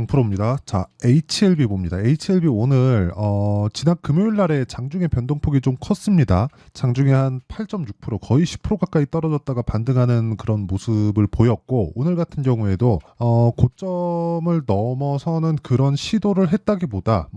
갱프로입니다. 자, HLB 봅니다. HLB 오늘 지난 금요일 날에 장중에 변동폭이 좀 컸습니다. 장중에 한 8.6% 거의 10% 가까이 떨어졌다가 반등하는 그런 모습을 보였고, 오늘 같은 경우에도 고점을 넘어서는 그런 시도를 했다기보다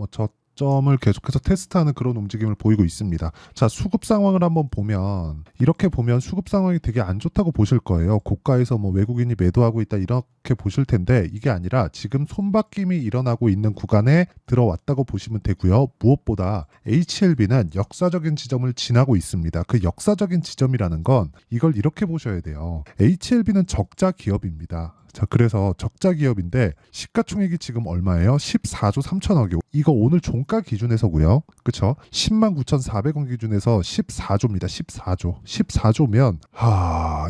점을 계속해서 테스트하는 그런 움직임을 보이고 있습니다. 자, 수급 상황을 한번 보면, 이렇게 보면 수급 상황이 되게 안 좋다고 보실 거예요. 고가에서 외국인이 매도하고 있다 이렇게 보실 텐데, 이게 아니라 지금 손바뀜이 일어나고 있는 구간에 들어왔다고 보시면 되고요. 무엇보다 HLB는 역사적인 지점을 지나고 있습니다. 그 역사적인 지점이라는 건 이걸 이렇게 보셔야 돼요. HLB는 적자 기업입니다. 자, 그래서 적자 기업인데 시가총액이 지금 얼마예요? 14조 3천억이요. 이거 오늘 종가 기준에서고요. 그쵸? 109,400원 기준에서 14조입니다. 14조. 14조면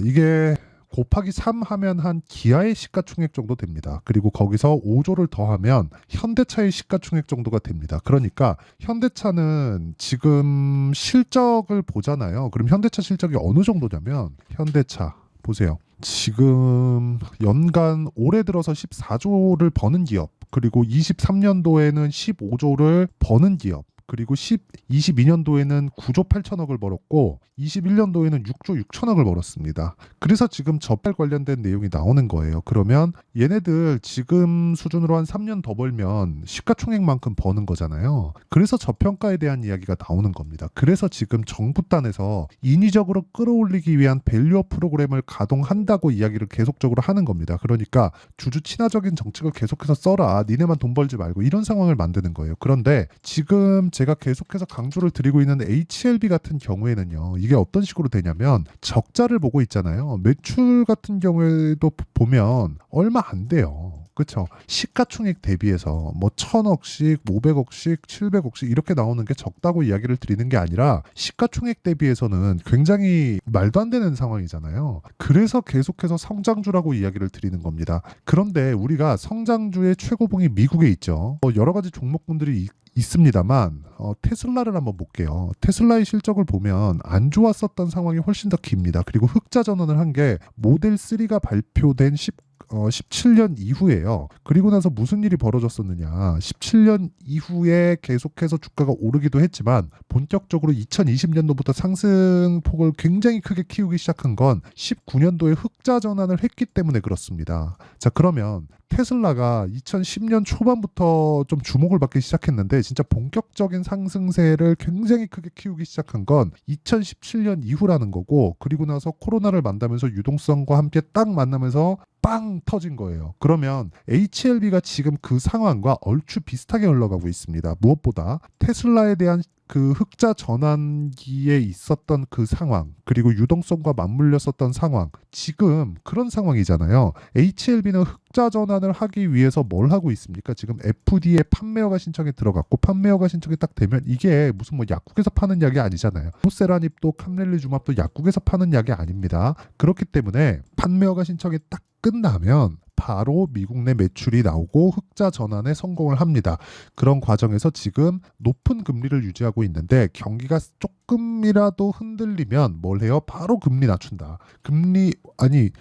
이게 곱하기 3 하면 한 기아의 시가총액 정도 됩니다. 그리고 거기서 5조를 더하면 현대차의 시가총액 정도가 됩니다. 그러니까 현대차는 지금 실적을 보잖아요. 그럼 현대차 실적이 어느 정도냐면, 현대차 보세요. 지금 연간 올해 들어서 14조를 버는 기업, 그리고 23년도에는 15조를 버는 기업, 그리고 22년도에는 9조 8천억을 벌었고 21년도에는 6조 6천억을 벌었습니다. 그래서 지금 저팔 관련된 내용이 나오는 거예요. 그러면 얘네들 지금 수준으로 한 3년 더 벌면 시가총액만큼 버는 거잖아요. 그래서 저평가에 대한 이야기가 나오는 겁니다. 그래서 지금 정부 단에서 인위적으로 끌어올리기 위한 밸류업 프로그램을 가동한다고 이야기를 계속적으로 하는 겁니다. 그러니까 주주 친화적인 정책을 계속해서 써라. 니네만 돈 벌지 말고, 이런 상황을 만드는 거예요. 그런데 지금 제가 계속해서 강조를 드리고 있는 HLB 같은 경우에는요, 이게 어떤 식으로 되냐면 적자를 보고 있잖아요. 매출 같은 경우에도 보면 얼마 안 돼요. 그렇죠? 시가총액 대비해서 1,000억씩, 500억씩, 700억씩 이렇게 나오는 게 적다고 이야기를 드리는 게 아니라, 시가총액 대비해서는 굉장히 말도 안 되는 상황이잖아요. 그래서 계속해서 성장주라고 이야기를 드리는 겁니다. 그런데 우리가 성장주의 최고봉이 미국에 있죠. 여러 가지 종목군들이 있습니다만 테슬라를 한번 볼게요. 테슬라의 실적을 보면 안 좋았었던 상황이 훨씬 더 깁니다. 그리고 흑자 전환을 한 게 모델 3가 발표된 17년 이후에요. 그리고 나서 무슨 일이 벌어졌었느냐. 17년 이후에 계속해서 주가가 오르기도 했지만 본격적으로 2020년도부터 상승폭을 굉장히 크게 키우기 시작한 건 19년도에 흑자 전환을 했기 때문에 그렇습니다. 자, 그러면 테슬라가 2010년 초반부터 좀 주목을 받기 시작했는데, 진짜 본격적인 상승세를 굉장히 크게 키우기 시작한 건 2017년 이후라는 거고, 그리고 나서 코로나를 만나면서 유동성과 함께 딱 만나면서 빵 터진 거예요. 그러면 HLB가 지금 그 상황과 얼추 비슷하게 흘러가고 있습니다. 무엇보다 테슬라에 대한 그 흑자 전환기에 있었던 그 상황, 그리고 유동성과 맞물렸었던 상황, 지금 그런 상황이잖아요. HLB는 흑자 전환을 하기 위해서 뭘 하고 있습니까? 지금 FDA에 판매허가 신청이 들어갔고, 판매허가 신청이 딱 되면 이게 무슨 약국에서 파는 약이 아니잖아요. 호세라닙도 캄렐리주맙도 약국에서 파는 약이 아닙니다. 그렇기 때문에 판매허가 신청이 딱 끝나면 바로 미국 내 매출이 나오고 흑자 전환에 성공을 합니다. 그런 과정에서 지금 높은 금리를 유지하고 있는데, 경기가 조금이라도 흔들리면 뭘 해요? 바로 금리 낮춘다.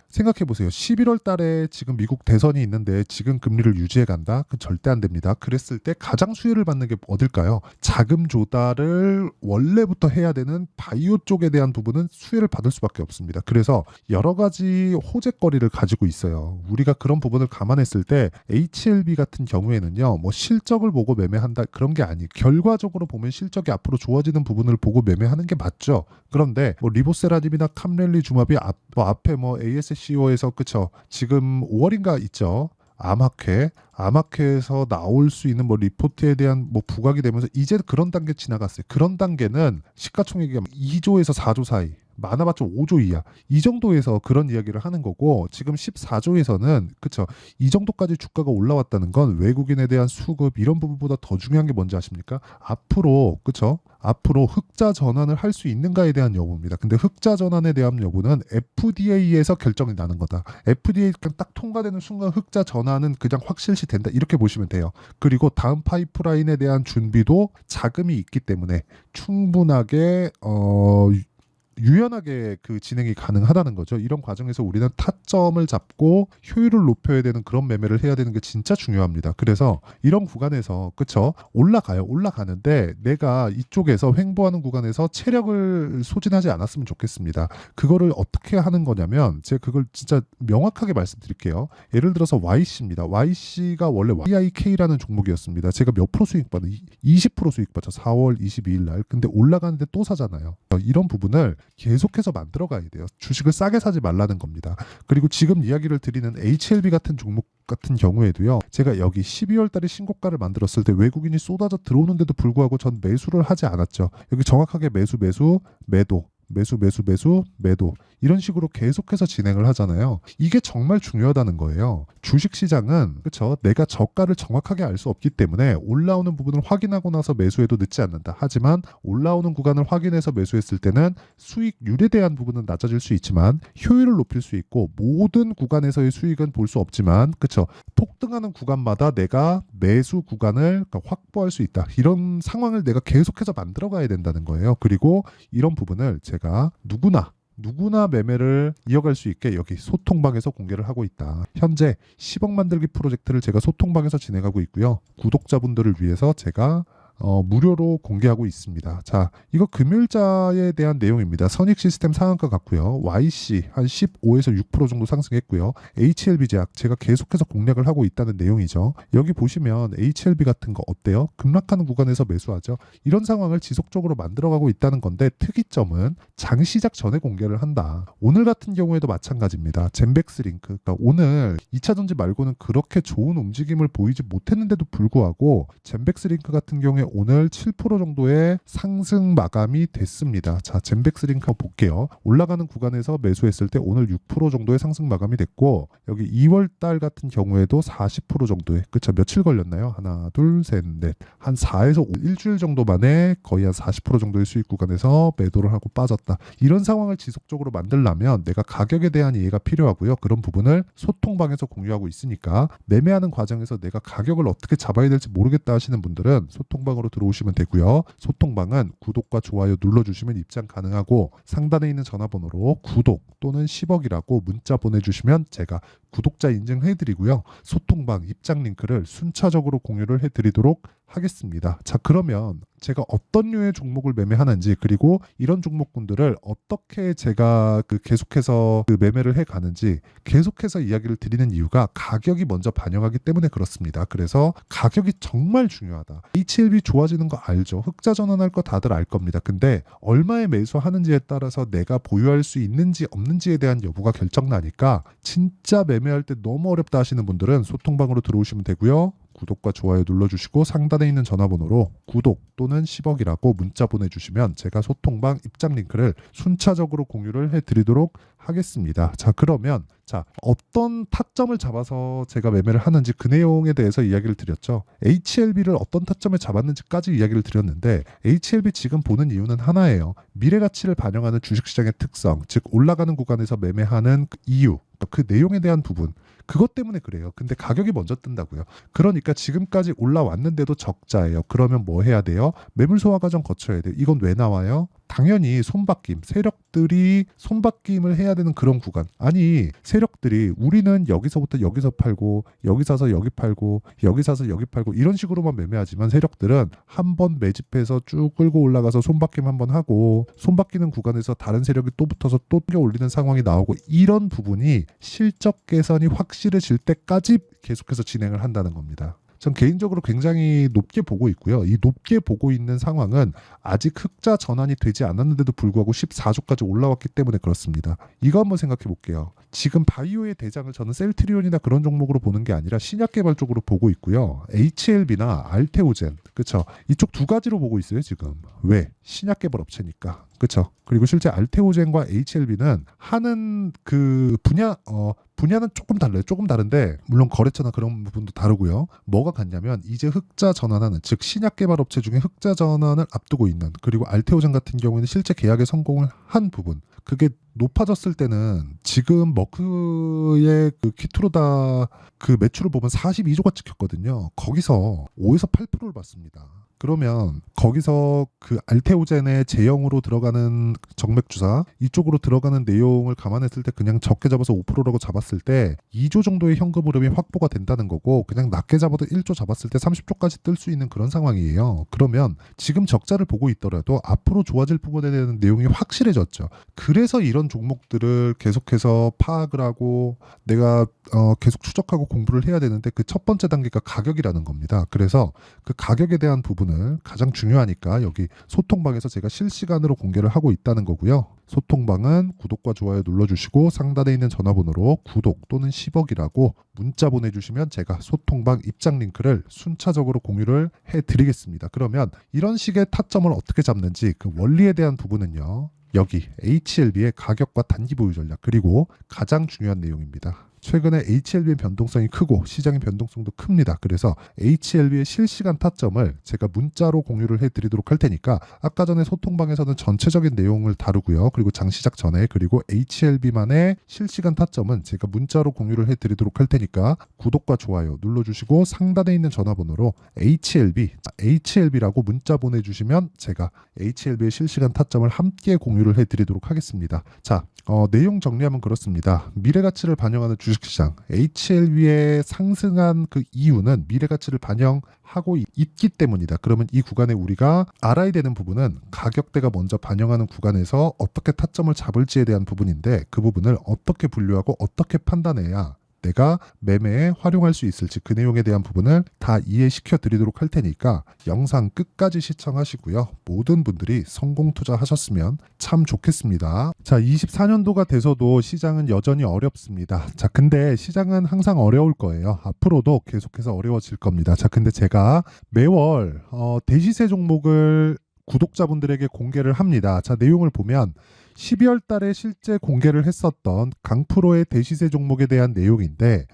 생각해 보세요. 11월 달에 지금 미국 대선이 있는데 지금 금리를 유지해 간다? 그 절대 안 됩니다. 그랬을 때 가장 수혜를 받는 게 어딜까요? 자금 조달을 원래부터 해야 되는 바이오 쪽에 대한 부분은 수혜를 받을 수밖에 없습니다. 그래서 여러 가지 호재거리를 가지고 있어요. 우리가 그런 부분을 감안했을 때 HLB 같은 경우에는요, 실적을 보고 매매한다 그런 게 아니에요. 결과적으로 보면 실적이 앞으로 좋아지는 부분을 보고 매매하는 게 맞죠. 그런데 리보세라닙이나 캄렐리주맙이 앞에 ASCO에서 그쵸, 지금 5월인가 있죠. 암학회에서 나올 수 있는 리포트에 대한 부각이 되면서 이제 그런 단계 지나갔어요. 그런 단계는 시가총액이 2조에서 4조 사이, 많아봤자 5조 이하, 이 정도에서 그런 이야기를 하는 거고, 지금 14조에서는 그쵸, 이 정도까지 주가가 올라왔다는 건 외국인에 대한 수급 이런 부분보다 더 중요한 게 뭔지 아십니까? 앞으로 흑자 전환을 할 수 있는가에 대한 여부입니다. 근데 흑자 전환에 대한 여부는 FDA에서 결정이 나는 거다. FDA가 딱 통과되는 순간 흑자 전환은 그냥 확실시 된다. 이렇게 보시면 돼요. 그리고 다음 파이프라인에 대한 준비도 자금이 있기 때문에 충분하게 유연하게 그 진행이 가능하다는 거죠. 이런 과정에서 우리는 타점을 잡고 효율을 높여야 되는 그런 매매를 해야 되는 게 진짜 중요합니다. 그래서 이런 구간에서 그쵸? 올라가는데 내가 이쪽에서 횡보하는 구간에서 체력을 소진하지 않았으면 좋겠습니다. 그거를 어떻게 하는 거냐면 제가 그걸 진짜 명확하게 말씀드릴게요. 예를 들어서 YC입니다. YC가 원래 YIK라는 종목이었습니다. 제가 몇 프로 수익 받는 20% 수익 받죠. 4월 22일 날. 근데 올라가는데 또 사잖아요. 이런 부분을 계속해서 만들어 가야 돼요. 주식을 싸게 사지 말라는 겁니다. 그리고 지금 이야기를 드리는 HLB 같은 종목 같은 경우에도요. 제가 여기 12월 달에 신고가를 만들었을 때 외국인이 쏟아져 들어오는데도 불구하고 전 매수를 하지 않았죠. 여기 정확하게 매도 이런 식으로 계속해서 진행을 하잖아요. 이게 정말 중요하다는 거예요. 주식시장은 그렇죠. 내가 저가를 정확하게 알 수 없기 때문에 올라오는 부분을 확인하고 나서 매수해도 늦지 않는다. 하지만 올라오는 구간을 확인해서 매수했을 때는 수익률에 대한 부분은 낮아질 수 있지만 효율을 높일 수 있고 모든 구간에서의 수익은 볼 수 없지만 그렇죠. 폭등하는 구간마다 내가 매수 구간을 확보할 수 있다. 이런 상황을 내가 계속해서 만들어 가야 된다는 거예요. 그리고 이런 부분을 제가 누구나 매매를 이어갈 수 있게 여기 소통방에서 공개를 하고 있다. 현재 10억 만들기 프로젝트를 제가 소통방에서 진행하고 있고요. 구독자분들을 위해서 제가 무료로 공개하고 있습니다. 자, 이거 금요일자에 대한 내용입니다. 선익 시스템 상한가 같고요. YC 한 15에서 6% 정도 상승했고요. HLB 제가 계속해서 공략을 하고 있다는 내용이죠. 여기 보시면 HLB 같은 거 어때요? 급락하는 구간에서 매수하죠. 이런 상황을 지속적으로 만들어가고 있다는 건데 특이점은 장 시작 전에 공개를 한다. 오늘 같은 경우에도 마찬가지입니다. 젠백스 링크. 그러니까 오늘 2차 전지 말고는 그렇게 좋은 움직임을 보이지 못했는데도 불구하고 젠백스 링크 같은 경우에 오늘 7% 정도의 상승 마감이 됐습니다. 자, 젠백스 링크 한번 볼게요. 올라가는 구간에서 매수했을 때 오늘 6% 정도의 상승 마감이 됐고 여기 2월 달 같은 경우에도 40% 정도의 그쵸 며칠 걸렸나요? 하나, 둘, 셋, 넷. 한 4에서 일주일 정도 만에 거의 한 40% 정도의 수익 구간에서 매도를 하고 빠졌다. 이런 상황을 지속적으로 만들려면 내가 가격에 대한 이해가 필요하고요. 그런 부분을 소통방에서 공유하고 있으니까 매매하는 과정에서 내가 가격을 어떻게 잡아야 될지 모르겠다 하시는 분들은 소통방 으로 들어오시면 되고요. 소통방은 구독과 좋아요 눌러주시면 입장 가능하고 상단에 있는 전화번호로 구독 또는 10억이라고 문자 보내주시면 제가 구독자 인증해드리고요. 소통방 입장 링크를 순차적으로 공유를 해드리도록 하겠습니다. 자, 그러면 제가 어떤 류의 종목을 매매하는지 그리고 이런 종목군들을 어떻게 제가 계속해서 매매를 해가는지 계속해서 이야기를 드리는 이유가 가격이 먼저 반영하기 때문에 그렇습니다. 그래서 가격이 정말 중요하다. HLB 좋아지는 거 알죠? 흑자 전환할 거 다들 알 겁니다. 근데 얼마에 매수하는지에 따라서 내가 보유할 수 있는지 없는지에 대한 여부가 결정나니까 진짜 매매할 때 너무 어렵다 하시는 분들은 소통방으로 들어오시면 되고요. 구독과 좋아요 눌러주시고 상단에 있는 전화번호로 구독 또는 10억이라고 문자 보내주시면 제가 소통방 입장 링크를 순차적으로 공유를 해드리도록 하겠습니다. 자, 그러면 어떤 타점을 잡아서 제가 매매를 하는지 그 내용에 대해서 이야기를 드렸죠. HLB를 어떤 타점에 잡았는지까지 이야기를 드렸는데 HLB 지금 보는 이유는 하나예요. 미래 가치를 반영하는 주식시장의 특성, 즉 올라가는 구간에서 매매하는 이유, 그 내용에 대한 부분 그것 때문에 그래요. 근데 가격이 먼저 뜬다고요. 그러니까 지금까지 올라왔는데도 적자예요. 그러면 뭐 해야 돼요? 매물 소화 과정 거쳐야 돼요. 이건 왜 나와요? 당연히 손바뀜, 세력들이 손바뀜을 해야 되는 그런 구간. 아니, 세력들이 우리는 여기서부터 여기서 팔고 여기 사서 여기 팔고 여기 사서 여기 팔고 이런 식으로만 매매하지만 세력들은 한 번 매집해서 쭉 끌고 올라가서 손바뀜 한번 하고 손바뀌는 구간에서 다른 세력이 또 붙어서 또 뛰어 올리는 상황이 나오고 이런 부분이 실적 개선이 확실해질 때까지 계속해서 진행을 한다는 겁니다. 전 개인적으로 굉장히 높게 보고 있고요. 이 높게 보고 있는 상황은 아직 흑자 전환이 되지 않았는데도 불구하고 14조까지 올라왔기 때문에 그렇습니다. 이거 한번 생각해 볼게요. 지금 바이오의 대장을 저는 셀트리온이나 그런 종목으로 보는 게 아니라 신약 개발 쪽으로 보고 있고요. HLB나 알테오젠, 그렇죠? 이쪽 두 가지로 보고 있어요, 지금. 왜? 신약 개발 업체니까. 그렇죠? 그리고 실제 알테오젠과 HLB는 하는 그 분야는 조금 달라요. 조금 다른데 물론 거래처나 그런 부분도 다르고요. 뭐가 같냐면 이제 흑자 전환하는 즉 신약 개발 업체 중에 흑자 전환을 앞두고 있는 그리고 알테오젠 같은 경우에는 실제 계약에 성공을 한 부분 그게 높아졌을 때는 지금 머크의 그 키트로다 그 매출을 보면 42조가 찍혔거든요. 거기서 5에서 8%를 받습니다. 그러면 거기서 그 알테오젠의 제형으로 들어가는 정맥주사 이쪽으로 들어가는 내용을 감안했을 때 그냥 적게 잡아서 5%라고 잡았을 때 2조 정도의 현금 흐름이 확보가 된다는 거고, 그냥 낮게 잡아도 1조 잡았을 때 30조까지 뜰 수 있는 그런 상황이에요. 그러면 지금 적자를 보고 있더라도 앞으로 좋아질 부분에 대한 내용이 확실해졌죠. 그래서 이런 종목들을 계속해서 파악을 하고 내가 계속 추적하고 공부를 해야 되는데, 그 첫 번째 단계가 가격이라는 겁니다. 그래서 그 가격에 대한 부분을 가장 중요하니까 여기 소통방에서 제가 실시간으로 공개를 하고 있다는 거고요. 소통방은 구독과 좋아요 눌러주시고 상단에 있는 전화번호로 구독 또는 10억이라고 문자 보내주시면 제가 소통방 입장 링크를 순차적으로 공유를 해드리겠습니다. 그러면 이런 식의 타점을 어떻게 잡는지 그 원리에 대한 부분은요, 여기 HLB의 가격과 단기 보유 전략, 그리고 가장 중요한 내용입니다. 최근에 HLB의 변동성이 크고 시장의 변동성도 큽니다. 그래서 HLB의 실시간 타점을 제가 문자로 공유를 해드리도록 할 테니까 아까 전에 소통방에서는 전체적인 내용을 다루고요. 그리고 장 시작 전에, 그리고 HLB만의 실시간 타점은 제가 문자로 공유를 해드리도록 할 테니까 구독과 좋아요 눌러주시고 상단에 있는 전화번호로 HLB라고 문자 보내주시면 제가 HLB의 실시간 타점을 함께 공유를 해드리도록 하겠습니다. 자, 내용 정리하면 그렇습니다. 미래가치를 반영하는 주식시장 HLB의 상승한 그 이유는 미래가치를 반영하고 있기 때문이다. 그러면 이 구간에 우리가 알아야 되는 부분은 가격대가 먼저 반영하는 구간에서 어떻게 타점을 잡을지에 대한 부분인데, 그 부분을 어떻게 분류하고 어떻게 판단해야 내가 매매에 활용할 수 있을지 그 내용에 대한 부분을 다 이해시켜 드리도록 할 테니까 영상 끝까지 시청하시고요. 모든 분들이 성공 투자하셨으면 참 좋겠습니다. 자, 24년도가 돼서도 시장은 여전히 어렵습니다. 자, 근데 시장은 항상 어려울 거예요. 앞으로도 계속해서 어려워질 겁니다. 자, 근데 제가 매월 대시세 종목을 구독자분들에게 공개를 합니다. 자, 내용을 보면 12월 달에 실제 공개를 했었던 강프로의 대시세 종목에 대한 내용인데,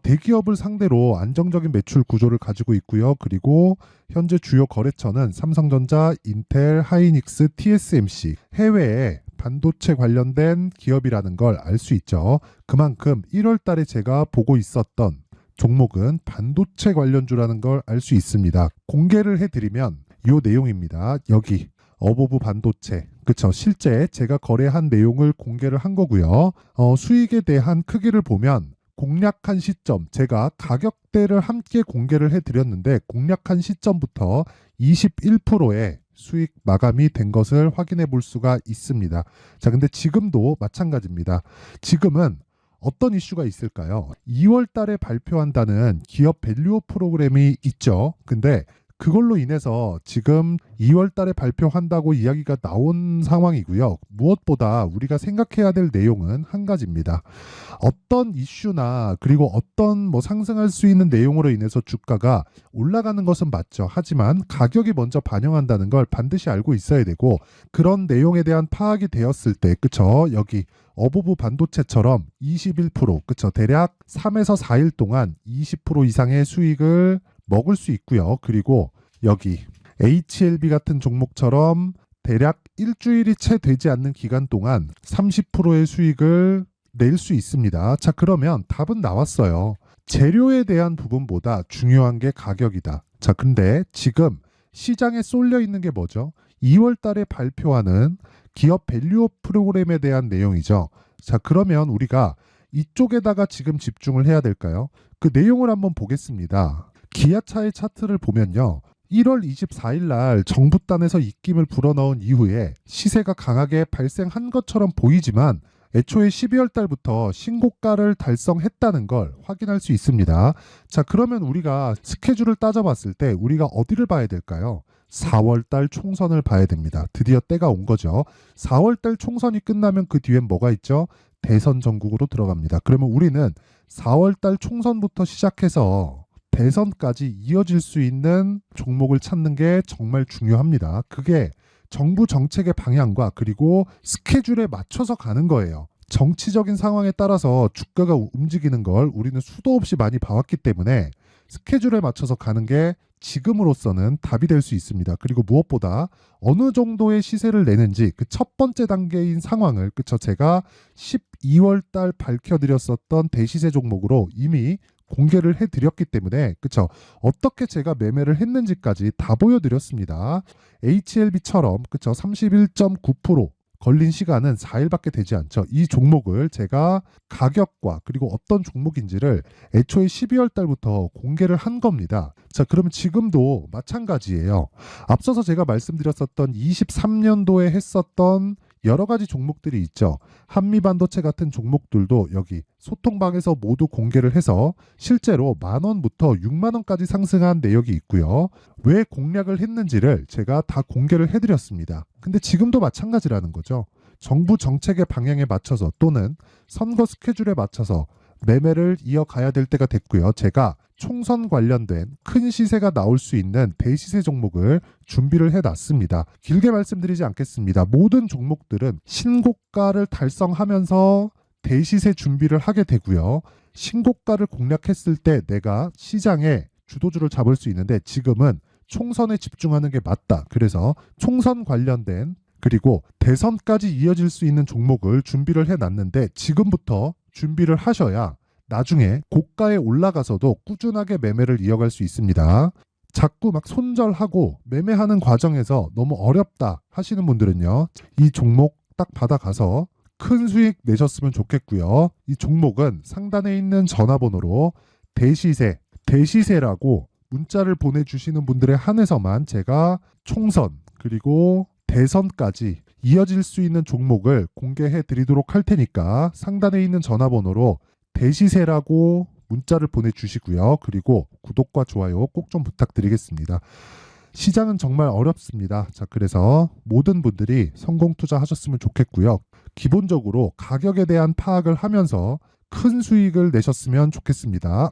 대기업을 상대로 안정적인 매출 구조를 가지고 있고요. 그리고 현재 주요 거래처는 삼성전자, 인텔, 하이닉스, TSMC, 해외에 반도체 관련된 기업이라는 걸 알 수 있죠. 그만큼 1월 달에 제가 보고 있었던 종목은 반도체 관련주라는 걸 알 수 있습니다. 공개를 해드리면 이 내용입니다. 여기 어보브 반도체, 그쵸? 실제 제가 거래한 내용을 공개를 한 거고요. 수익에 대한 크기를 보면 공략한 시점, 제가 가격대를 함께 공개를 해드렸는데 공략한 시점부터 21%의 수익 마감이 된 것을 확인해 볼 수가 있습니다. 자, 근데 지금도 마찬가지입니다. 지금은 어떤 이슈가 있을까요? 2월 달에 발표한다는 기업 밸류업 프로그램이 있죠. 근데 그걸로 인해서 지금 2월 달에 발표한다고 이야기가 나온 상황이고요. 무엇보다 우리가 생각해야 될 내용은 한 가지입니다. 어떤 이슈나 그리고 어떤 상승할 수 있는 내용으로 인해서 주가가 올라가는 것은 맞죠. 하지만 가격이 먼저 반영한다는 걸 반드시 알고 있어야 되고, 그런 내용에 대한 파악이 되었을 때, 그쵸? 여기 어보브 반도체처럼 21%, 그쵸? 대략 3에서 4일 동안 20% 이상의 수익을 먹을 수 있고요. 그리고 여기 HLB 같은 종목처럼 대략 일주일이 채 되지 않는 기간 동안 30%의 수익을 낼 수 있습니다. 자, 그러면 답은 나왔어요. 재료에 대한 부분보다 중요한 게 가격이다. 자, 근데 지금 시장에 쏠려 있는 게 뭐죠? 2월 달에 발표하는 기업 밸류업 프로그램에 대한 내용이죠. 자, 그러면 우리가 이쪽에다가 지금 집중을 해야 될까요? 그 내용을 한번 보겠습니다. 기아차의 차트를 보면요. 1월 24일 날 정부단에서 입김을 불어넣은 이후에 시세가 강하게 발생한 것처럼 보이지만 애초에 12월 달부터 신고가를 달성했다는 걸 확인할 수 있습니다. 자, 그러면 우리가 스케줄을 따져봤을 때 우리가 어디를 봐야 될까요? 4월 달 총선을 봐야 됩니다. 드디어 때가 온 거죠. 4월 달 총선이 끝나면 그 뒤엔 뭐가 있죠? 대선 전국으로 들어갑니다. 그러면 우리는 4월 달 총선부터 시작해서 대선까지 이어질 수 있는 종목을 찾는 게 정말 중요합니다. 그게 정부 정책의 방향과 그리고 스케줄에 맞춰서 가는 거예요. 정치적인 상황에 따라서 주가가 움직이는 걸 우리는 수도 없이 많이 봐왔기 때문에 스케줄에 맞춰서 가는 게 지금으로서는 답이 될 수 있습니다. 그리고 무엇보다 어느 정도의 시세를 내는지 그 첫 번째 단계인 상황을 그쵸 제가 12월 달 밝혀드렸었던 대시세 종목으로 이미 공개를 해드렸기 때문에 그쵸 어떻게 제가 매매를 했는지까지 다 보여드렸습니다. HLB처럼 그쵸 31.9% 걸린 시간은 4일밖에 되지 않죠. 이 종목을 제가 가격과 그리고 어떤 종목인지를 애초에 12월 달부터 공개를 한 겁니다. 자, 그러면 지금도 마찬가지예요. 앞서서 제가 말씀드렸었던 23년도에 했었던 여러 가지 종목들이 있죠. 한미반도체 같은 종목들도 여기 소통방에서 모두 공개를 해서 실제로 10,000원부터 60,000원까지 상승한 내역이 있고요. 왜 공략을 했는지를 제가 다 공개를 해드렸습니다. 근데 지금도 마찬가지라는 거죠. 정부 정책의 방향에 맞춰서 또는 선거 스케줄에 맞춰서 매매를 이어가야 될 때가 됐고요. 제가 총선 관련된 큰 시세가 나올 수 있는 대시세 종목을 준비를 해놨습니다. 길게 말씀드리지 않겠습니다. 모든 종목들은 신고가를 달성하면서 대시세 준비를 하게 되고요. 신고가를 공략했을 때 내가 시장에 주도주를 잡을 수 있는데 지금은 총선에 집중하는 게 맞다. 그래서 총선 관련된 그리고 대선까지 이어질 수 있는 종목을 준비를 해놨는데 지금부터 준비를 하셔야 나중에 고가에 올라가서도 꾸준하게 매매를 이어갈 수 있습니다. 자꾸 막 손절하고 매매하는 과정에서 너무 어렵다 하시는 분들은요. 이 종목 딱 받아가서 큰 수익 내셨으면 좋겠고요. 이 종목은 상단에 있는 전화번호로 대시세라고 문자를 보내주시는 분들에 한해서만 제가 총선 그리고 대선까지 이어질 수 있는 종목을 공개해 드리도록 할 테니까 상단에 있는 전화번호로 대시세라고 문자를 보내주시고요. 그리고 구독과 좋아요 꼭 좀 부탁드리겠습니다. 시장은 정말 어렵습니다. 자, 그래서 모든 분들이 성공 투자하셨으면 좋겠고요. 기본적으로 가격에 대한 파악을 하면서 큰 수익을 내셨으면 좋겠습니다.